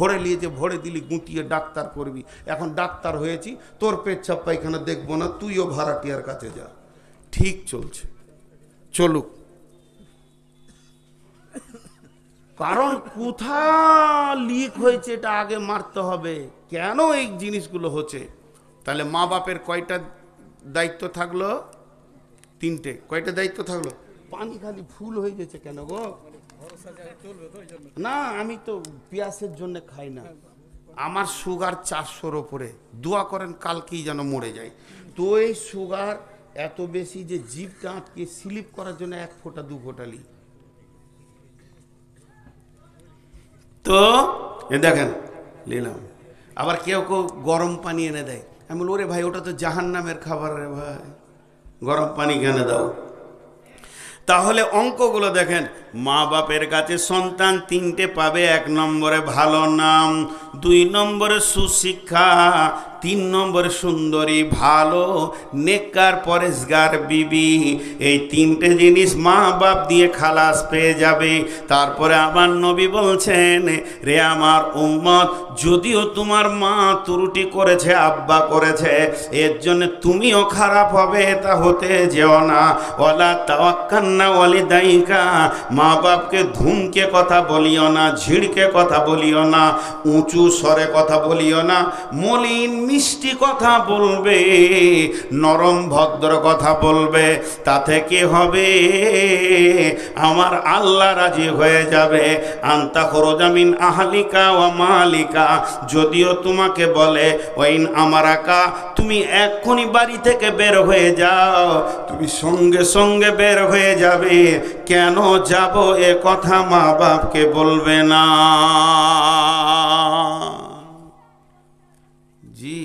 ভরে নিয়েছে, ভরে দিলি গুটিয়ে ডাক্তার করবি। এখন ডাক্তার হয়েছি, তোর পেচ্ছাপ পায়খানা দেখবো না, তুইও ভাড়াটিয়ার কাছে যা। ঠিক চলছে, চলুক। কারণ কোথা লিক হয়েছে এটা আগে মারতে হবে, কেন এই জিনিসগুলো হচ্ছে। তাহলে মা বাপের কয়টা দায়িত্ব থাকলো? তিনটে। কয়টা দায়িত্ব থাকলো? পানি খালি ফুল হয়ে গেছে কেন গো? না, আমি তো পিয়াসের জন্য খাই না, আমার সুগার 400-র ওপরে। দোয়া করেন কালকেই যেন মরে যায়। তো এই সুগার এত বেশি যে জিভটা আটকে স্লিপ করার জন্য 1 ফোঁটা 2 ফোঁটা লি। তো এ দেখেন নিলাম। আবার কেউ কেউ গরম পানি এনে দেয়, আমি বলি ওরে ভাই ওটা তো জাহান্নামের খাবার রে ভাই, গরম পানি কেন দাও? তাহলে অঙ্কগুলো দেখেন, মা বাপের কাছে সন্তান 3টে পাবে। 1 নম্বরে ভালো নাম, 2 নম্বরে সুশিক্ষা, 3 নম্বরে সুন্দরী ভালো নেককার পরেশগার বিবি। এই 3টে জিনিস মা বাপ দিয়ে খালাস পেয়ে যাবে। তারপরে আমার নবী বলছেন, রে আমার উম্মত, যদিও তোমার মা ত্রুটি করেছে, আব্বা করেছে, এর জন্য তুমিও খারাপ হবে তা হতে যেও না। ওয়ালা তাওয়াক্কান্না ওয়ালিদাইকা, মা বাপকে ধুমকে কথা বলিও না, ঝিড়কে কথা বলিও না, উঁচু স্বরে কথা বলিও না, মলিন মিষ্টি কথা বলবে, নরম ভদ্র কথা বলবে। তাতে কি হবে? আমার আল্লাহ রাজি হয়ে যাবে। আনতা খরজামিন আহলিকা ওয়া মালিকা, যদিও তোমাকে বলে ওয়াইন আমারাকা, তুমি এক্ষুনি বাড়ি থেকে বের হয়ে যাও, তুমি সঙ্গে সঙ্গে বের হয়ে যাবে। কেন যাব এ কথা মা বাপকে বলবে না। জি,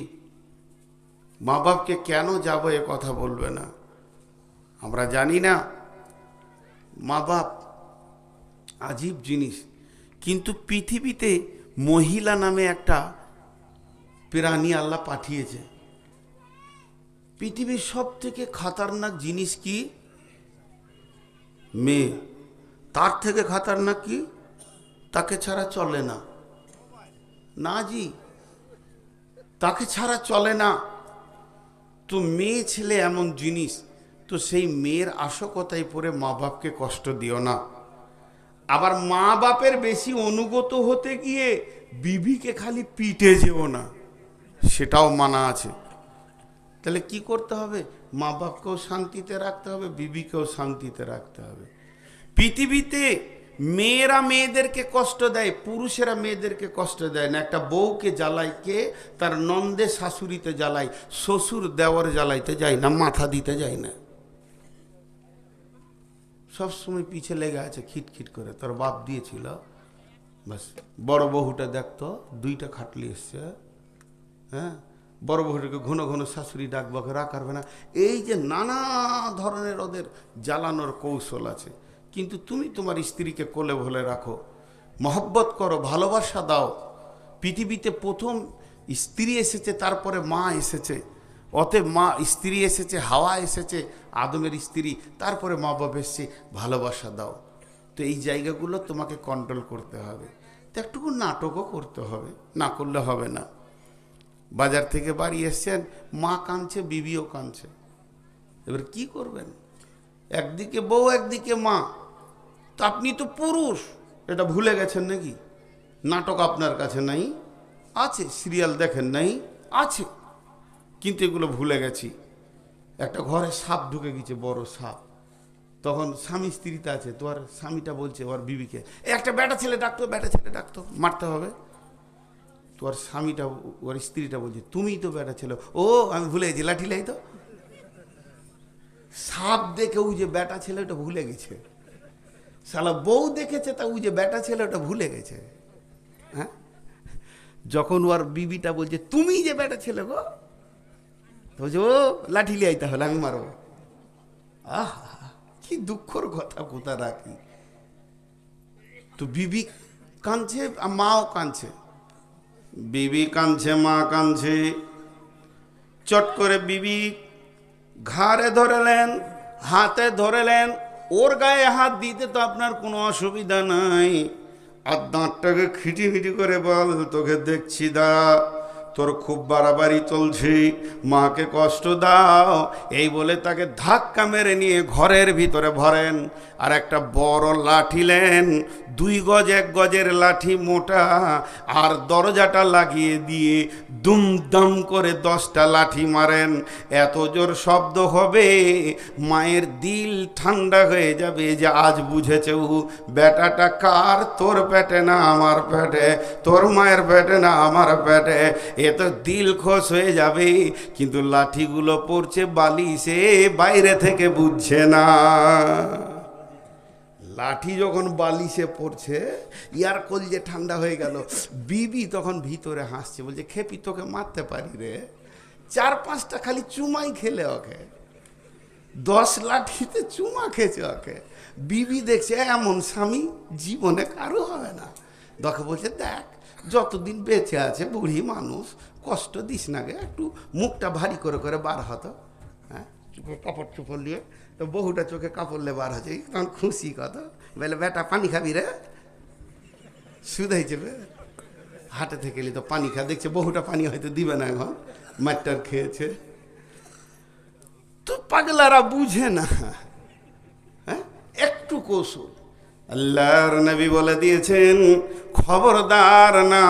মা বাপকে কেন যাব এ কথা বলবে না? আমরা জানি না? মা বাপ আজীব জিনিস। কিন্তু পৃথিবীতে মহিলা নামে একটা প্রাণী আল্লাহ পাঠিয়েছে। পৃথিবীর সব থেকে খতরনাক জিনিস কি? মেয়ে। তার থেকে খতরনাক কি? তাকে ছাড়া চলে না। না জি, তাকে ছাড়া চলে না। তো মেয়ে ছেলে এমন জিনিস, তো সেই মেয়ের আশকতায় পড়ে মা বাপকে কষ্ট দিও না। আবার মা বাপের বেশি অনুগত হতে গিয়ে বিবিকে খালি পিটে যেও না, সেটাও মানা আছে। তাহলে কি করতে হবে? মা বাপকেও শান্তিতে রাখতে হবে, বিবিকেও শান্তিতে রাখতে হবে। পৃথিবীতে মেয়েরা মেয়েদেরকে কষ্ট দেয়, পুরুষেরা মেয়েদেরকে কষ্ট দেয় না। একটা বউকে জ্বালায় কে? তার নন্দে শাশুড়িতে জ্বালায়, শ্বশুর দেওয়ার জ্বালাইতে যায় না, মাথা দিতে যায় না। সবসময় পিছে লেগে আছে খিটখিট করে, তোর বাপ দিয়েছিল বাস। বড় বহুটা দেখতো 2টা খাটলি এসছে, হ্যাঁ, বড় বহুটাকে ঘন ঘন শাশুড়ি ডাকবাকে রাখারবে না। এই যে নানা ধরনের ওদের জ্বালানোর কৌশল আছে। কিন্তু তুমি তোমার স্ত্রীকে কোলে ভোলে রাখো, মহব্বত করো, ভালোবাসা দাও। পৃথিবীতে প্রথম স্ত্রী এসেছে, তারপরে মা এসেছে। অতএব মা স্ত্রী এসেছে, হাওয়া এসেছে, আদমের স্ত্রী, তারপরে মা বাপ এসেছে, ভালোবাসা দাও। তো এই জায়গাগুলো তোমাকে কন্ট্রোল করতে হবে। তো একটুকু নাটকও করতে হবে, না করলে হবে না। বাজার থেকে বাড়ি এসছেন, মা কাঁদছে, বিবিও কাঁদছে, এবার কি করবেন? একদিকে বউ, একদিকে মা। তো আপনি তো পুরুষ, এটা ভুলে গেছেন নাকি? নাটক আপনার কাছে নাই? আছে। সিরিয়াল দেখেন নাই? আছে। কিন্তু এগুলো ভুলে গেছি। একটা ঘরে সাপ ঢুকে গেছে, বড় সাপ। তখন স্বামী স্ত্রীতে আছে, তো আর স্বামীটা বলছে ওর বিবিকে, একটা বেটা ছেলে ডাকতো, বেটা ছেলে ডাকতো, মারতে হবে। তো আর স্বামীটা, ওর স্ত্রীটা বলছে, তুমিই তো বেটা ছেলে। ও আমি ভুলে গেছি, লাঠি লাই তো। সাপ দেখে ওই যে বেটা ছেলে ওটা ভুলে গেছে। শালা বউ দেখেছে, তা ওই যে বেটা ছেলে ওটা ভুলে গেছে। হ্যাঁ, যখন ওর বিবিটা বলছে তুমি যে বেটা ছেলে গো, বলছে ও লাঠি লিয়াই, তাহলে আমি মারবো। আহ, কি দুঃখর কথা কোথা রাখি। তো বিবি কাঁদছে, মাও কাঁদছে। বিবি কাঁদছে, মা কাঁদছে। চট করে বিবি ঘাড়ে ধরেলেন, হাতে ধরেলেন। ওর গায়ে হাত দিতে তো আপনার কোনো অসুবিধা নাই। আর দাঁতটাকে খিটিমিটি করে বল, তোকে দেখছি দাঁড়া, তোর খুব বাড়াবাড়ি চলছে, মাকে কষ্ট দাও। এই বলে তাকে ধাক্কা মেরে নিয়ে ঘরের ভিতরে ভরেন, আর একটা বড় লাঠি নেন, 2 গজ 1 গজের লাঠি মোটা, আর দরজাটা লাগিয়ে দিয়ে দুমদাম করে 10টা লাঠি মারেন। এত জোর শব্দ হবে মায়ের দিল ঠান্ডা হয়ে যাবে, যে আজ বুঝেছে ও বেটাটা কার, তোর পেটে না আমার পেটে, তোর মায়ের পেটে না আমার পেটে। এ তো দিল খোশ হয়ে যাবে, কিন্তু লাঠিগুলো পড়ছে বালিশে, বাইরে থেকে বুঝছে না। লাঠি যখন বালিশে পড়ছে, ইয়ার কলজে ঠান্ডা হয়ে গেল। বিবি তখন ভিতরে হাসছে, বলছে খেপি তোকে মারতে পারি রে, 4-5টা খালি চুমাই খেলে ওকে, 10 লাঠিতে চুমা খেয়েছে ওকে। বিবি দেখছে এমন স্বামী জীবনে কারো হবে না। তোকে বলছে দেখ, যতদিন বেঁচে আছে বুড়ি মানুষ, কষ্ট দিস না গে, একটু মুখটা ভারী করে করে বার হতো। হ্যাঁ, কাপড় চোপড় নিয়ে তো বহুটা চোখে কাপড় লে বার হচ্ছে, তখন খুশি কত, বলে বেটা পানি খাবি রে, শুধাইছে বে হাটে থেকে এলি তো পানি খা। দেখছে বহুটা পানি হয়তো দিবে না, এখন মারটার খেয়েছে। তো পাগলারা বুঝে না, হ্যাঁ, একটু কৌশল। আল্লাহর নবী বলে দিয়েছেন, খবরদার না,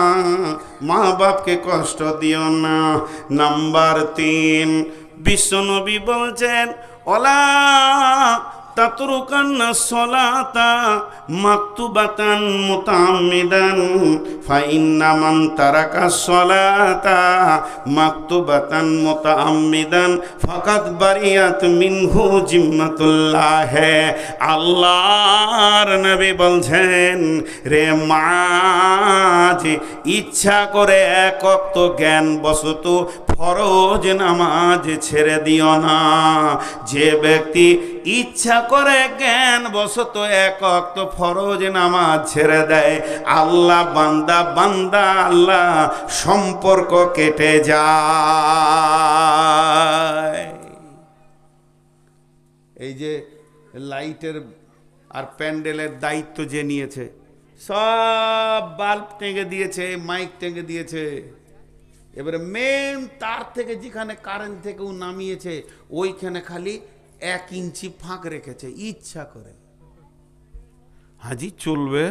মা বাপকে কষ্ট দিও না। নাম্বার 3, বিশ্ব নবী বলছেন, ওলা তাতরুকান্না সলাতা মাকতুবাতান মুতাআম্মিদান ফাইন্না মান তারাকা সলাতা মাকতুবাতান মুতাআম্মিদান ফাকাদ বারিয়াত মিনহু জিম্মাতুল্লাহ। আল্লাহর নবী বলছেন, রে মা, যে ইচ্ছা করে এক ওয়াক্ত জ্ঞান বশত ফরজ নামাজ ছেড়ে দিও না। যে ব্যক্তি ইচ্ছা করে জ্ঞান বশত এক ওয়াক্ত ফরজ নামাজ ছেড়ে দেয়, আল্লাহ বান্দা আল্লাহ সম্পর্ক কেটে যায়। এই যে লাইটের আর প্যান্ডেলের দায়িত্ব যে নিয়েছে, সব বাল্ব টেঙে দিয়েছে, মাইক টেঙে দিয়েছে, এবারে মেন তার থেকে যেখানে কারেন্ট থেকে ও নামিয়েছে, ওইখানে খালি 1 ইঞ্চি ফাঁক রেখেছে ইচ্ছা করে। হাজি চলবে,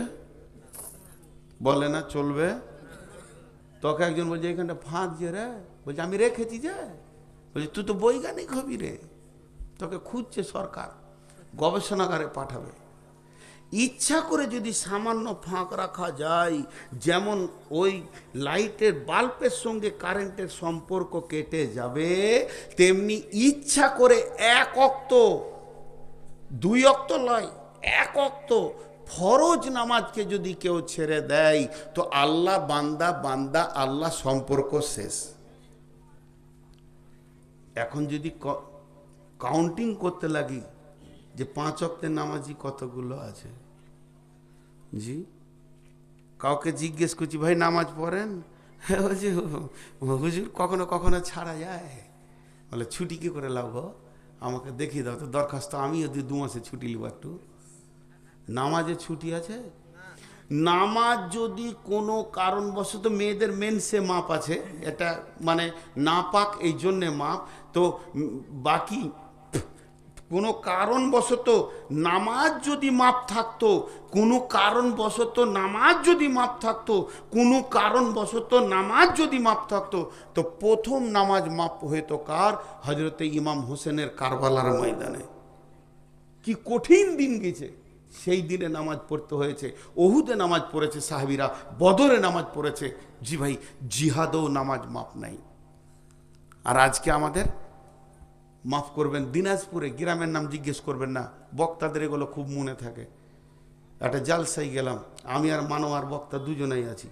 বলে না চলবে। তোকে একজন বলছে এখানটা ফাঁক যে রে, বলছে আমি রেখেছি যে, বলছে তুই তো বৈজ্ঞানিক হবি রে, তোকে খুঁজছে সরকার, গবেষণাগারে পাঠাবে। ইচ্ছা করে যদি সামান্য ফাঁক রাখা যায়, যেমন ওই লাইটের বাল্বের সঙ্গে কারেন্টের সম্পর্ক কেটে যাবে, তেমনি ইচ্ছা করে 1 ওয়াক্ত 2 ওয়াক্ত নয়, 1 ওয়াক্ত ফরজ নামাজকে যদি কেউ ছেড়ে দেয়, তো আল্লাহ বান্দা আল্লাহ সম্পর্ক শেষ। এখন যদি কাউন্টিং করতে লাগি যে 5 ওয়াক্তের নামাজি কতগুলো আছে, জি কাউকে জিজ্ঞেস করছি ভাই নামাজ পড়েন, হুজুর কখনো কখনো ছাড়া যায়। বলে ছুটি কি করে লাভ, আমাকে দেখিয়ে দাও তো দরখাস্ত, আমিও 2 মাসে ছুটি নিব একটু। নামাজে ছুটি আছে? নামাজ যদি কোনো কারণবশত, মেয়েদের মেন্সে মাপ আছে, এটা মানে নাপাক এই জন্যে মাপ, তো বাকি কোনো কারণবশত নামাজ যদি মাপ থাকতো, কোনো কারণবশত নামাজ যদি মাপ থাকতো, কোনো কারণবশত নামাজ যদি মাপ থাকতো, তো প্রথম নামাজ মাপ হইতো কার? হজরতে ইমাম হোসেনের কারবালার ময়দানে। কি কঠিন দিন গেছে, সেই দিনে নামাজ পড়তে হয়েছে। ওহুদে নামাজ পড়েছে সাহাবীরা, বদরে নামাজ পড়েছে। জি ভাই, জিহাদেও নামাজ মাপ নাই। আর আজকে আমাদের, মাফ করবেন, দিনাজপুরে গ্রামের নাম জিজ্ঞেস করবেন না, বক্তাদের এগুলো খুব মনে থাকে। একটা জালসাই গেলাম, আমি আর মানোয়ার বক্তা দুজনেই আছি।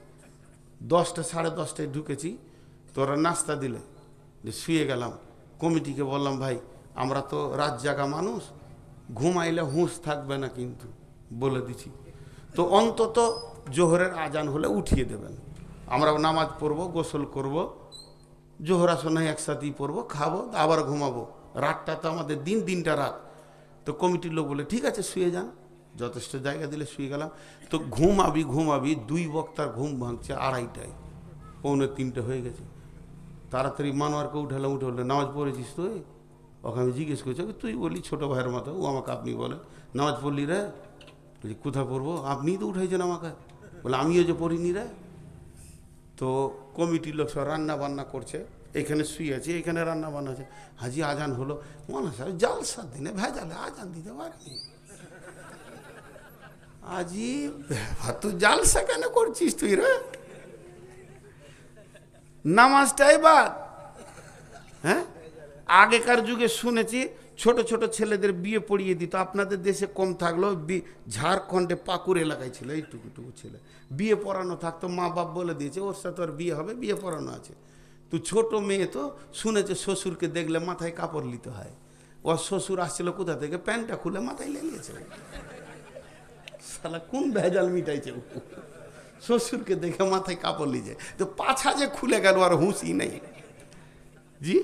10টা 10:30টায় ঢুকেছি, তোরা নাস্তা দিলে যে শুয়ে গেলাম। কমিটিকে বললাম ভাই আমরা তো রাত জাগা মানুষ, ঘুমাইলে হুঁশ থাকবে না কিন্তু বলে দিছি, তো অন্তত জোহরের আজান হলে উঠিয়ে দেবেন, আমরা নামাজ পড়বো, গোসল করব, জোহর আসনায় একসাথেই পড়বো, খাবো, আবার ঘুমাবো। রাতটা তো আমাদের দিনটা রাত। তো কমিটির লোক বলে ঠিক আছে শুয়ে যান। যথেষ্ট জায়গা দিলে শুয়ে গেলাম। তো ঘুমাবি ঘুমাবি, 2 বক্তার ঘুম ভাঙছে 2:30টায়, 2:45 হয়ে গেছে। তাড়াতাড়ি মানোয়ারকে উঠালাম, উঠে বললো নামাজ পড়েছিস তুই? ওকে আমি জিজ্ঞেস করছি, তুই বলি ছোটো ভাইয়ের মতো, ও আমাকে আপনি বলে, নামাজ পড়লি রে? বলছি কোথায় পড়বো, আপনিই তো উঠাইছেন আমাকে। বলে আমিও যে পড়িনি রে। তো কমিটির লোক সব রান্না বান্না করছে, এখানে শুয়ে আছে, এখানে রান্না বান্না আছে। হাজি আজান হলো, মনে সাহেব জালসার দিনে ভেজালে আজান দিতে পারেনি। আজি তুই জালসা কেন করছিস তুই রে? নামাজটাই বাদ। হ্যাঁ, আগেকার যুগে শুনেছি ছোট ছোট ছেলেদের বিয়ে পড়িয়ে দিত। আপনাদের দেশে কম থাকলেও ঝাড়খণ্ডে পাকুড় এলাকায় ছিল এইটুকুটুকু ছেলে, বিয়ে পড়ানো থাকতো, মা বাপ বলে দিয়েছে ওর সাথে ওর বিয়ে হবে, বিয়ে পড়ানো আছে। তো ছোট মেয়ে তো শুনেছে শ্বশুরকে দেখলে মাথায় কাপড় নিতে হয়। ওর শ্বশুর আসছিল কোথা থেকে, প্যান্টটা খুলে মাথায় লেগেছে। শালা কোন ভেজাল মিটাইছে, শ্বশুরকে দেখে মাথায় কাপড় লিজে, তো পাছা যে খুলে গেল আর হুঁশই নেই। জি,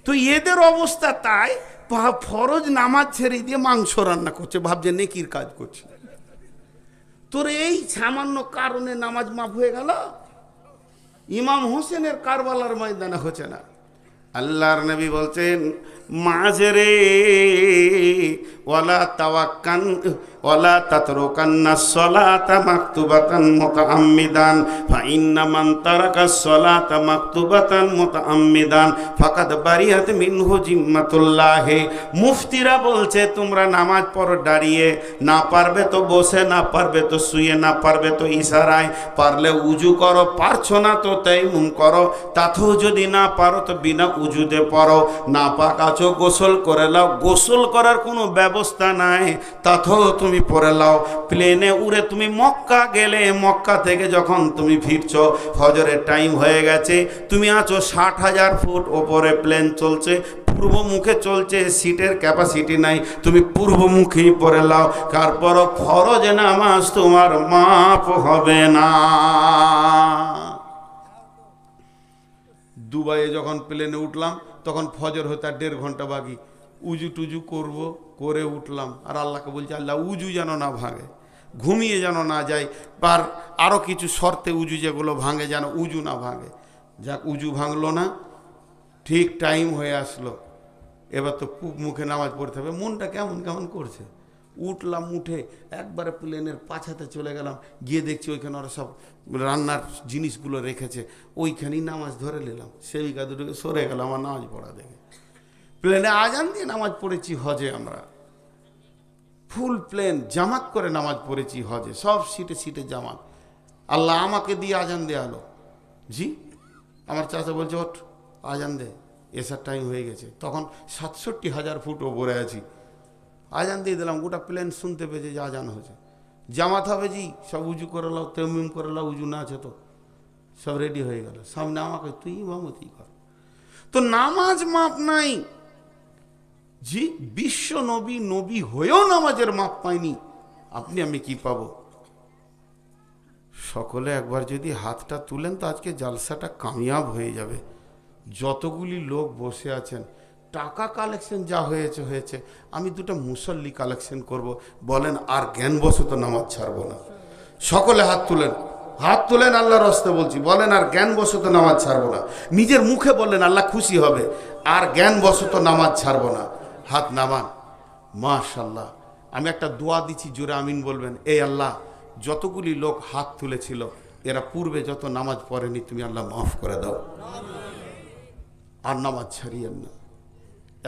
তো এদের অবস্থা তাই, ফরজ নামাজ ছেড়ে দিয়ে মাংস রান্না করছে, ভাবছে নেকির কাজ করছে। তোর এই সামান্য কারণে নামাজ মাফ হয়ে গেল? ইমাম হোসেনের কারবালার ময়দানে হচ্ছে না। আল্লাহর নবী বলছেন মাঝরে ওয়ালা তাওয়াক্কান ওয়ালা তাতরুকান্নাস সালাতা মাকতুবাতান মুতাআম্মিদান ফা ইন্না মান তারাকাস সালাতা মাকতুবাতান মুতাআম্মিদান ফাকাদ বারিয়াত মিনহু জিম্মাতুল্লাহ। মুফতিরা বলছে তোমরা নামাজ পড়ো দাঁড়িয়ে, না পারবে তো বসে, না পারবে তো শুয়ে, না পারবে তো ইশারায়, পারলে উজু করো, পারছো না তো তায়াম্মুম করো, তাতেও যদি না পারো তো বিনা উজুতে পড়ো, না পাক আছো গোসল করে নাও, গোসল করার কোনো ব্যবস্থা নাই তাতেও তুমি পড়ে নাও। প্লেনে উড়ে তুমি মক্কা গেলে, মক্কা থেকে যখন তুমি ফিরছো ফজরের টাইম হয়ে গেছে, তুমি আছো 60,000 ফুট ওপরে, প্লেন চলছে, পূর্ব মুখে চলছে, সিটের ক্যাপাসিটি নাই, তুমি পূর্বমুখী পড়ে নাও, তারপরও ফরজ নামাজ তোমার মাফ হবে না। দুবাইয়ে যখন প্লেনে উঠলাম তখন ফজর হতে 1.5 ঘন্টা বাকি, উজু টুজু করব, করে উঠলাম, আর আল্লাহকে বলছি আল্লাহ উজু যেন না ভাঙে, ঘুমিয়ে যেন না যায়, আর আরও কিছু শর্তে উজু যেগুলো ভাঙে যেন উজু না ভাঙে। যাক, উজু ভাঙলো না, ঠিক টাইম হয়ে আসলো, এবার তো মুখে নামাজ পড়তে হবে। মনটা কেমন কেমন করছে, উঠলাম, উঠে একবারে প্লেনের পাছাতে চলে গেলাম, গিয়ে দেখছি ওইখানে ওরা সব রান্নার জিনিসগুলো রেখেছে, ওইখানেই নামাজ ধরে নিলাম, সেই দুটোকে সরে গেলাম আমার নামাজ পড়া দেখে। প্লেনে আজান দিয়ে নামাজ পড়েছি হজে, আমরা ফুল প্লেন জামাত করে নামাজ পড়েছি হজে, সব সিটে সিটে জামাত। আল্লাহ আমাকে দিয়ে আজান দেওয়ালো। জি, আমার চাচা বলছে ওঠ আজান দে, এসার টাইম হয়ে গেছে। তখন 67,000 ফুট ওপরে আছি, আজান দিয়ে দিলাম, গোটা প্লেন শুনতে পেয়েছে যে আজান হয়েছে। জামাত হবে জি, সব উজু করে লাও, তায়াম্মুম করে লাও, উজু না আছে তো সব রেডি হয়ে গেল, সামনে আমাকে তুই ইমামতি কর। তো নামাজ মাপ নাই। জি, বিশ্ব নবী নবী হয়েও নামাজের মাপ পায়নি, আপনি আমি কি পাবো? সকলে একবার যদি হাতটা তুলেন তো আজকে জালসাটা কামিয়াব হয়ে যাবে। যতগুলি লোক বসে আছেন, টাকা কালেকশন যা হয়েছে হয়েছে, আমি 2টা মুসল্লি কালেকশন করব, বলেন আর জ্ঞানবশত নামাজ ছাড়বো না। সকলে হাত তুলেন, হাত তুলেন, আল্লাহর রাস্তে বলছি, বলেন আর জ্ঞানবশত নামাজ ছাড়বো না। নিজের মুখে বললেন, আল্লাহ খুশি হবে, আর জ্ঞানবশত নামাজ ছাড়বো না। হাত নামান। মাশাআল্লাহ, আমি একটা দোয়া দিচ্ছি, জোরে আমিন বলবেন। এই আল্লাহ, যতগুলি লোক হাত তুলেছিল এরা পূর্বে যত নামাজ পড়েনি, তুমি আল্লাহ মাফ করে দাও, আর নামাজ ছাড়িয়েন না।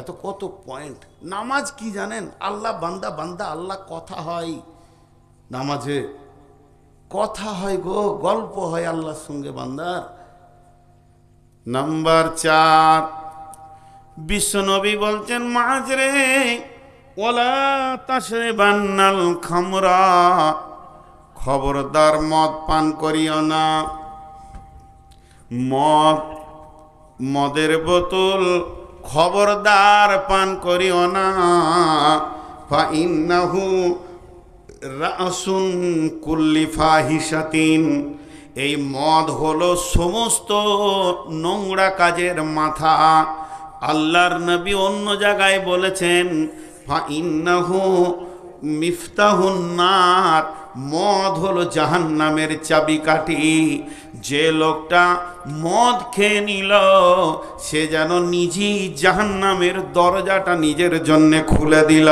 এত কত পয়েন্ট। নামাজ কি জানেন? আল্লাহ বান্দা বান্দা আল্লাহ কথা হয়, নামাজে কথা হয় গো, গল্প হয় আল্লাহর সঙ্গে বান্দার। নাম্বার 4, বিশ্বনবী বলছেন মাঝরে ওয়ালা তাশরিবান্নাল খামরা, খবরদার মদ পান করিও না। মদের বোতল খবরদার পান করিও না। ফা ইন্নাহু রাসুন কুল্লি ফাহিশাতিন, এই মদ হলো সমস্ত নোংরা কাজের মাথা। আল্লাহর নবী অন্য জায়গায় বলেছেন ফা ইন্নাহু মিফতাহুন নার, মদ হলো জাহান্নামের চাবিকাঠি। যে লোকটা মদ খেয়ে নিল সে যেন নিজেই জাহান্নামের দরজাটা নিজের জন্য খুলে দিল।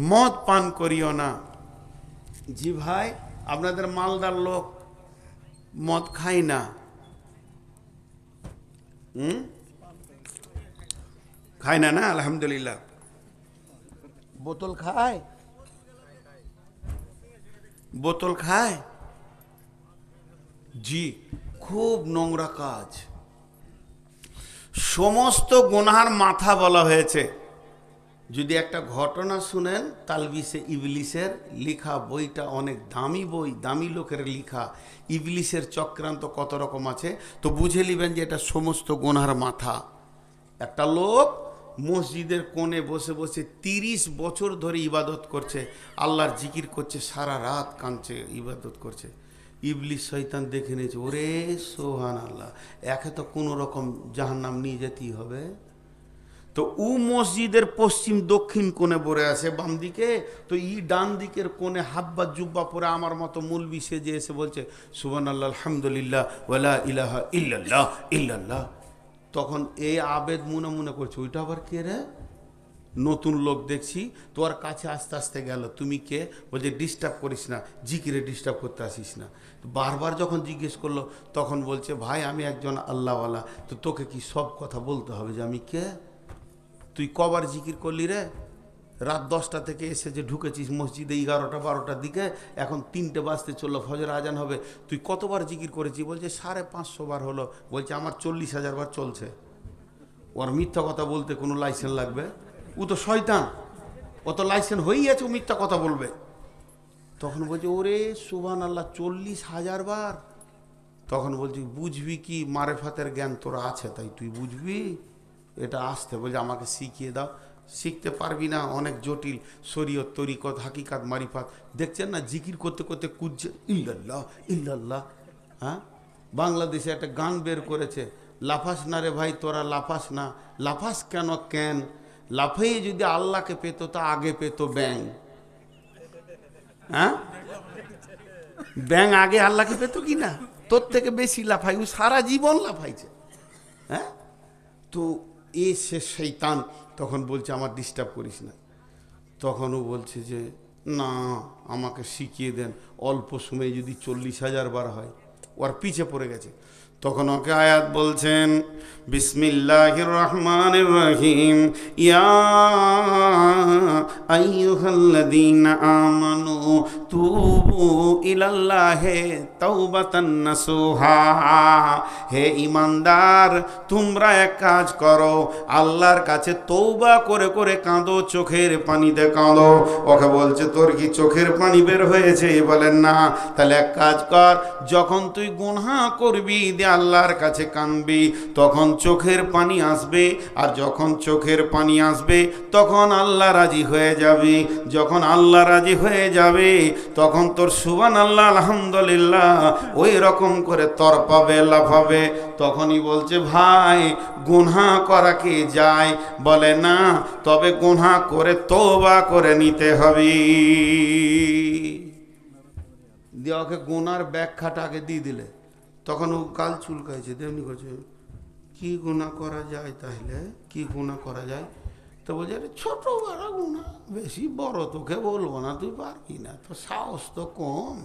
মদ পান করিও না। জি ভাই, আপনাদের মালদার লোক মদ খায় না? খায় না? না, আলহামদুলিল্লাহ। বোতল খায়? বোতল খায়? জি, খুব নোংরা কাজ। সমস্ত গুনার মাথা বলা হয়েছে। যদি একটা ঘটনা শুনেন, তালবিসে ইবলিসের লেখা বইটা অনেক দামি বই, দামি লোকের লেখা। ইবলিসের চক্রান্ত কত রকম আছে তো বুঝে নেবেন যে এটা সমস্ত গুনার মাথা। একটা লোক মসজিদের কোণে বসে বসে 30 বছর ধরে ইবাদত করছে, আল্লাহর জিকির করছে, সারা রাত কাঁদছে, ইবাদত করছে। ইবলিস শয়তান দেখে নিয়েছে, ওরে সোহান আল্লাহ, একে তো কোনো রকম জাহান্নাম নিয়ে যেতেই হবে। তো ও মসজিদের পশ্চিম দক্ষিণ কোণে পড়ে আছে বাম দিকে, তো ই ডান দিকের কোণে হাব্বা জুব্বা পরে আমার মতো মুলবি সেজে এসে বলছে সুবহানাল্লাহ আলহামদুলিল্লাহ ওয়ালা ইলাহা ইল্লাল্লাহ ইল্লাল্লাহ। তখন এই আবেদ মনে মনে করছে, ওইটা আবার কে রে? নতুন লোক দেখছি। তোর কাছে আস্তে আস্তে গেল, তুমি কে? বলছে ডিস্টার্ব করিস না, জিকিরে ডিস্টার্ব করতে আসিস না। বারবার যখন জিজ্ঞেস করলো তখন বলছে, ভাই আমি একজন আল্লাহওয়ালা, তো তোকে কি সব কথা বলতে হবে যে আমি কে? তুই কবার জিকির করলি রে? রাত 10টা থেকে এসে যে ঢুকেছিস মসজিদে 11টা 12টার দিকে, এখন 3টে বাজতে চললো, ফজর আজান হবে, তুই কতবার জিকির করেছিস? বলছে 550 বার হলো। বলছে আমার 40,000 বার চলছে। ওর মিথ্যা কথা বলতে কোনো লাইসেন্স লাগবে? ও তো শয়তান, ও তো লাইসেন্স হয়েই আছে, ও মিথ্যা কথা বলবে। তখন বলছে ওরে সুবহানাল্লাহ 40,000 বার। তখন বলছি বুঝবি কি, মারেফাতের জ্ঞান তোর আছে তাই তুই বুঝবি, এটা আসতে বলছে আমাকে শিখিয়ে দাও। শিখতে পারবি না, অনেক জটিল, শরীয়ত তরিকত হাকিকাত মারিফাত। দেখছেন না জিকির করতে করতে কুদছে ইল্লাল্লাহ ইল্লাল্লাহ। হ্যাঁ, বাংলাদেশে একটা গান বের করেছে, লাফাস না রে ভাই তোরা লাফাস না। লাফাস কেন? কেন লাফাইয়ে যদি আল্লাহকে পেতো তা আগে পেতো ব্যাং। হ্যাঁ, ব্যাং আগে আল্লাহকে পেতো কি না? তোর থেকে বেশি লাফাই, ও সারা জীবন লাফাইছে। হ্যাঁ, তো এ সে শয়তান তখন বলছে আমার ডিস্টার্ব করিস না। তখন ও বলছে যে না, আমাকে শিখিয়ে দেন, অল্প সময়ে যদি 40,000 বার হয়। ওর পিছে পড়ে গেছে। তখন ওকে আয়াত বলছেন, বিসমিল্লাহির রহমানির রহিম, ইয়া আইয়ুহাল্লাযীনা আমানু তুবু ইলাল্লাহি তাওবাতান নাসুহা। হে ঈমানদার, তোমরা এক কাজ করো, আল্লাহর কাছে তওবা করে করে কাঁদো, চোখের পানিতে কাঁদো। ওকে বলছে তোর কি চোখের পানি বের হয়েছে? বলেন না। তাহলে এক কাজ কর, যখন তুই গুনাহ করবি দিয়ে আল্লাহর কাছে কাঁদবি, তখন চোখের পানি আসবে, আর যখন চোখের পানি আসবে তখন আল্লাহ রাজি হয়ে যাবে। যখন আল্লাহ রাজি হয়ে যাবে তখন তোর সুবহানাল্লাহ আলহামদুলিল্লাহ ওই রকম করে তরপাবে, লাফাবে। তখনই বলছে ভাই গুনাহ করা কি যায়? বলে না, তবে গুনাহ করে তওবা করে নিতে হবে। দিয়ে ওকে গুনার ব্যাখ্যাটা আগে দিয়ে দিলে, তখন ও গাল চুলকাইছে, তেমনি করছে কি গুনাহ করা যায়? তাহলে কি গুনাহ করা যায়? তো বলছে আরে ছোট বড় গুনাহ, বেশি বড় তোকে বলবো না, তুই পারবি না, তো সাহস তো কম।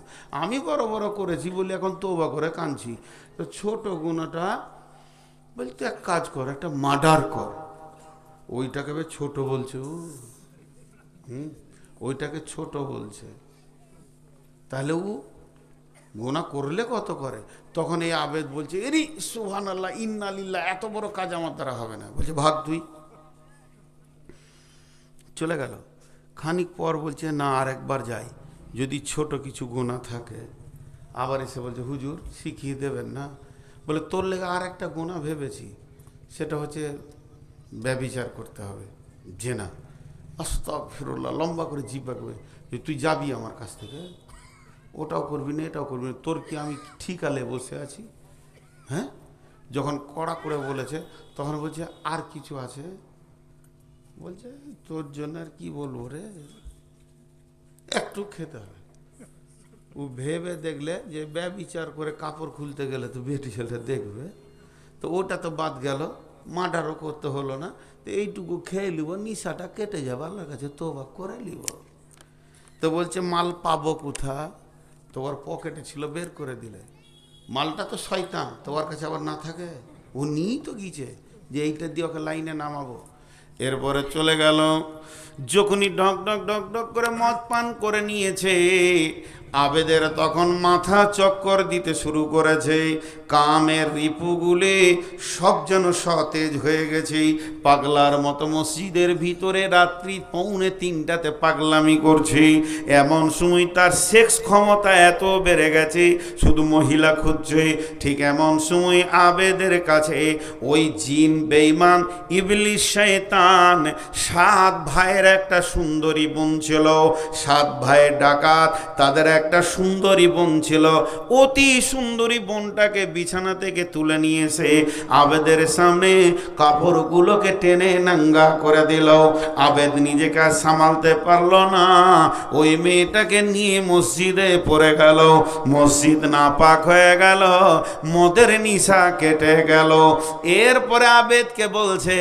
আমি বড় বড় করেছি বলে এখন তওবা করে কাঁদছি, তো ছোট গুনাহটা বলতে এক কাজ কর, একটা মার্ডার কর। ওইটাকে ছোট বলছে ও, ওইটাকে ছোট বলছে। তাহলে ও গুনাহ করলে কত করে? তখন এই আবেদ বলছে এরি সুবহানাল্লাহ ইন্না লিল্লাহ, এত বড় কাজ আমার দ্বারা হবে না। বলছে ভাগ তুই। চলে গেল। খানিক পর বলছে না, আর একবার যাই, যদি ছোট কিছু গুনাহ থাকে। আবার এসে বলছে হুজুর শিখিয়ে দেবেন না? বলে তোর লেগে আর একটা গুনাহ ভেবেছি, সেটা হচ্ছে ব্যভিচার করতে হবে, জেনা। আস্তাগফিরুল্লাহ, লম্বা করে জিব্বা করে, তুই যাবি আমার কাছ থেকে, ওটাও করবি না এটাও করবি না, তোর কি আমি ঠিক আলে বসে আছি? হ্যাঁ, যখন কড়া করে বলেছে তখন বলছে আর কিছু আছে? বলছে তোর জন্য আর কি বলবো রে, একটু খেতে হবে। ও ভেবে দেখলে যে ব্যভিচার করে কাপড় খুলতে গেলে তো বেটি ছেলে দেখবে, তো ওটা তো বাদ গেল, মার্ডারও করতে হলো না, তো এইটুকু খেয়ে নিব, নিশাটা কেটে যাবে, আল্লাহর কাছে তওবা করে নিব। তো বলছে মাল পাবো কোথা, তোমার পকেটে ছিল, বের করে দিলে। মালটা তো শয়তান, তোমার কাছে আবার না থাকে, ও নিয়েই তো গিয়েছে যে এইটা দিয়ে ওকে লাইনে নামাবো। এরপরে চলে গেল, যখনই ঢক ঢক ঢক ঢক করে মদ পান করে নিয়েছে, আবেদের তখন মাথা চক্কর দিতে শুরু করেছে, কামের রিপুগুলি সব যেন সতেজ হয়ে গেছে, পাগলার মতো মসজিদের ভিতরে রাত্রি 2:45 পাগলামি করছে। এমন সময় তার সেক্স ক্ষমতা এত বেড়ে গেছে, শুধু মহিলা খুঁজছে। ঠিক এমন সময় আবেদের কাছে ওই জিন বেঈমান ইবলিস শয়তান 7 ভাইয়ের একটা সুন্দরী বোন ছিল, 7 ভাইয়ের ডাকাত, তাদের একটা সুন্দরী বোন ছিল। অতি সুন্দরী বোনটাকে বিছানা থেকে তুলে নিয়েছে, আবেদের সামনে কাপড়গুলোকে টেনে নাঙ্গা করে দিল। আবেদ নিজেকে আর সামালতে পারল না, ওই মেয়েটাকে নিয়ে মসজিদে পড়ে গেল। মসজিদ নাপাক হয়ে গেল, মদের নিশা কেটে গেল। এরপরে আবেদকে বলছে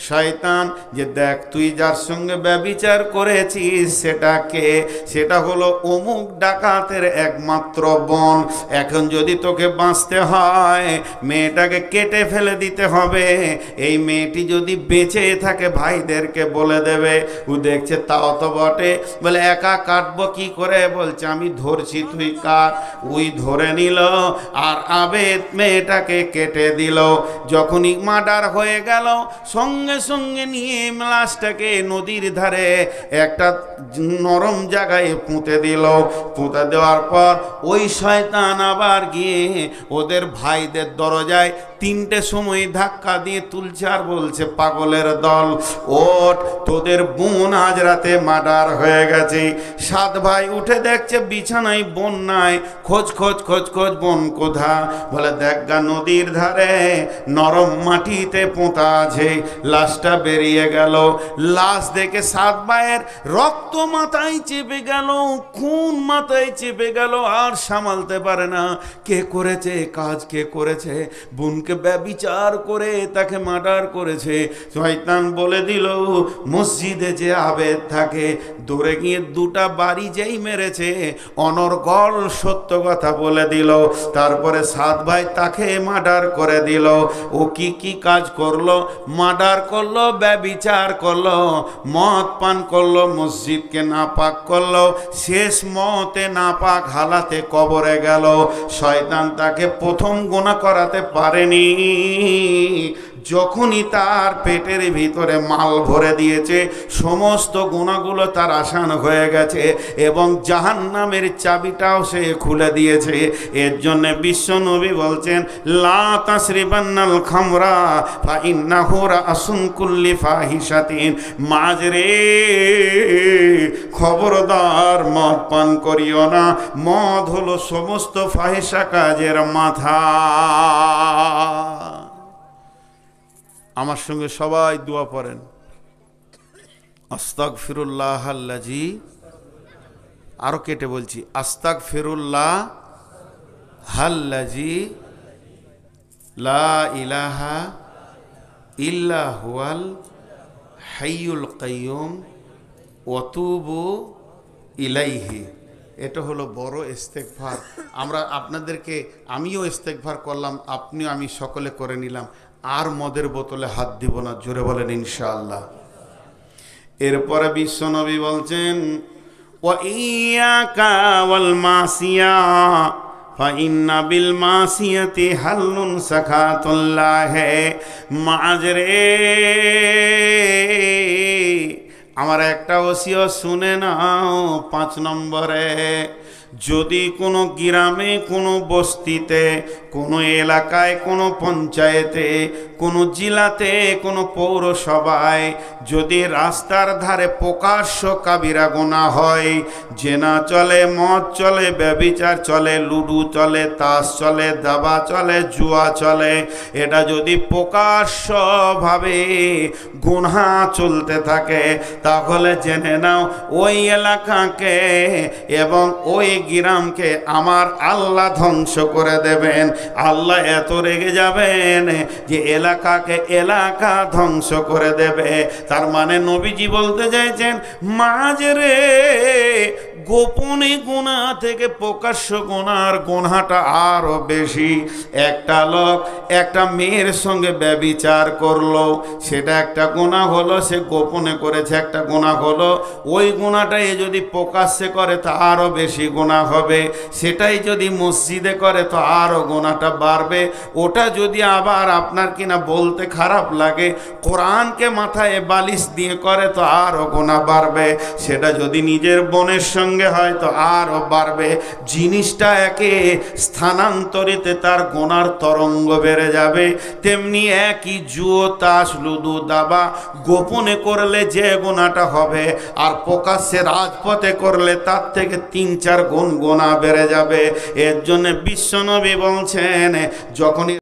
শয়তান যে দেখ তুই যার সঙ্গে ব্যভিচার করেছিস সেটা কে, সেটা হলো অমুক ডাকাতের একমাত্র বোন। এখন যদি তোকে বাঁচতে হয় মেয়েটাকে কেটে ফেলে দিতে হবে, এই মেয়েটি যদি বেঁচে থাকে ভাইদেরকে বলে দেবে। ও দেখছে তাও তো বটে, বলে একা কাটবো কি করে, বলছে আমি ধরছি তুই কাট। ওই ধরে নিল আর আবেদ মেয়েটাকে কেটে দিল। যখনই মার্ডার হয়ে গেল সঙ্গে সঙ্গে নিয়ে লাশটাকে নদীর ধারে একটা নরম জায়গায় পুঁতে দিল। পুঁতে দেওয়ার পর ওই শয়তান আবার গিয়ে ওদের ভাইদের দরজায় 3টে সময় ধাক্কা দিয়ে তুলছে আর বলছে পাগলের দল ওঠ, তোদের বোন আজ রাতে মার্ডার হয়ে গেছে। 7 ভাই উঠে দেখছে বিছানায় বোন নাই, খোঁজ খোঁজ খোঁজ খোঁজ বোন কোথা, বলে দেখ গা নদীর ধারে নরম মাটিতে পোঁতা আছে। লাশটা বেরিয়ে গেল, লাশ দেখে 7 ভাইয়ের রক্ত মাথায় চেপে গেল, খুন মাথায় চেপে গেল, আর সামালতে পারে না। কে করেছে কাজ, কে করেছে, বোনকে ব্যভিচার করে তাকে মার্ডার করেছে। শয়তান বলে দিল মসজিদে যে আবেদ থাকে, দৌড়ে গিয়ে 2টা বাড়ি যেই মেরেছে অনর্গল সত্য কথা বলে দিল। তারপরে 7 ভাই তাকে মার্ডার করে দিল। ও কি কি কাজ করলো, মার্ডার করলো, ব্যভিচার করলো, মদ পান করলো, মসজিদকে নাপাক করলো, শেষ মতে নাপাক হালাতে কবরে গেল। শয়তান তাকে প্রথম গুনাহ করাতে পারেনি, যখনই তার পেটের ভিতরে মাল ভরে দিয়েছে সমস্ত গুনাহগুলো তার আসান হয়ে গেছে এবং জাহান্নামের চাবিটাও সে খুলে দিয়েছে। এর জন্য বিশ্ব নবী বলছেন লা তাসরিবান্নাল খামরা ফা ইন্নাহু রাসুন কুল্লি ফাহিশাতিন, মাঝরে খবরদার মদ পান করিও না, মদ হলো সমস্ত ফাহিশা কাজের মাথা। আমার সঙ্গে সবাই দোয়া পড়েন, আস্তাগফিরুল্লাহ আল্লাজি, আরো কেটে বলছি আস্তাগফিরুল্লাহ আল্লাজি লা ইলাহা ইল্লা হুয়াল হাইয়ুল কাইয়ুম ওয়া তুবু ইলাইহি। এটা হলো বড় ইস্তেগফার। আমরা আপনাদেরকে, আমিও ইস্তেগফার করলাম, আপনিও আমি সকলে করে নিলাম। আর মদের বোতলে হাত দিব না, জোরে বলেন ইনশাআল্লাহ। এরপরে বিশ্বনবী বলছেন ওয়া ইয়াকা ওয়াল মাসিয়া ফা ইন্না বিল মাসিয়াতি হাল্লুন সাখাতুল্লাহ। মাঝরে আমার একটা ওসিয়ত শুনে নাও, 5 নম্বরে যদি কোনো গ্রামে, কোনো বস্তিতে, কোনো এলাকায়, কোনো পঞ্চায়েতে, কোনো জেলাতে, কোনো পৌরসভায় যদি রাস্তার ধারে প্রকাশ্য কাবিরা গুনাহ হয়, জেনা চলে, মদ চলে, ব্যভিচার চলে, লুডু চলে, তাস চলে, দাবা চলে, জুয়া চলে, এটা যদি প্রকাশ্যভাবে গুনাহ চলতে থাকে, তাহলে জেনে নাও ওই এলাকাকে এবং ওই গ্রামকে আমার আল্লাহ ধ্বংস করে দেবেন। আল্লাহ এত রেগে যাবেন যে এলাকাকে এলাকা ধ্বংস করে দেবে। তার মানে নবীজি বলতে চাইছেন, মাঝরে গোপনে গুনাহ থেকে প্রকাশ্য গুনার গুনাহটা আরো বেশি। একটা লোক একটা মেয়ের সঙ্গে ব্যভিচার করলো, সেটা একটা গুনাহ হলো, সে গোপনে করেছে একটা গুনাহ হলো। ওই গুনাহটা এ যদি প্রকাশ্যে করে তো আরো বেশি গুনাহ হবে। সেটাই যদি মসজিদে করে তো আরো গুনাহটা বাড়বে। ওটা যদি আবার আপনার কিনা বলতে খারাপ লাগে কোরআনকে মাথায় বালিশ দিয়ে করে তো আরো গুনাহ বাড়বে। সেটা যদি নিজের বোনের সঙ্গে হয় তো আরো বাড়বে। জিনিসটা একে স্থানান্তরিত, তার গুনার তরঙ্গ বেড়ে যাবে। তেমনি একই জুয়ো, তাস, লুডু, দাবা গোপনে করলে যে গুনাহটা হবে আর প্রকাশ্যে রাজপথে করলে তার থেকে 3-4 গুণ গুনাহ বেড়ে যাবে। এর জন্য বিশ্বনবী বলছেন, যখনই